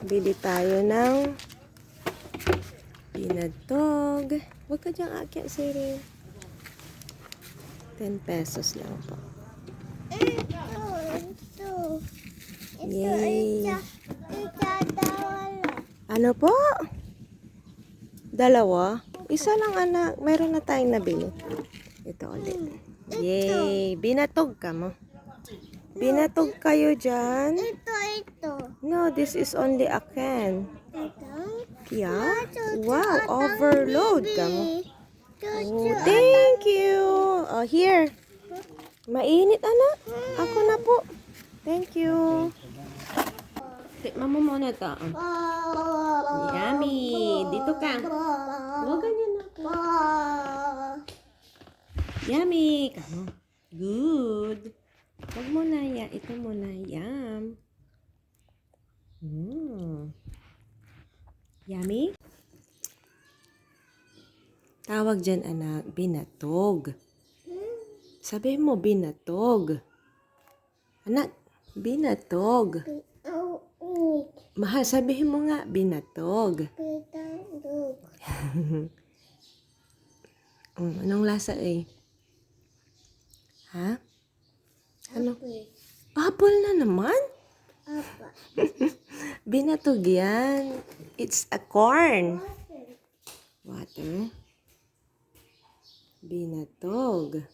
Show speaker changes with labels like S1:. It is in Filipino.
S1: Bili tayo ng binatog. Huwag ka diyang akyat, Siri. 10 pesos lang po.
S2: Ito.
S1: Yay!
S2: Ito, dawala.
S1: Ano po? Dalawa? Isa lang, anak. Meron na tayong nabili. Ito ulit. Yay! Binatog ka mo. Binatog kayo dyan.
S2: Ito.
S1: No, this is only a can.
S2: Ito.
S1: Yeah? Wow, overload ka mo.
S2: Ito.
S1: Oh, thank you. Oh, here. Mainit, anak. Ako na po. Thank you. Tikman mo muna ito. Yummy. Dito ka. Huwag ganyan ako. Yummy. Kamo. Good. Huwag mo na ya. Ito muna. Yum. Yummy. Tawag dyan, anak. Binatog. Sabi mo, binatog. Anak, binatog. Mahal, sabihin mo nga, binatog. Anong lasa eh? Ha? Ano? Apple na naman? Binatog yan. It's a corn. Water. Binatog.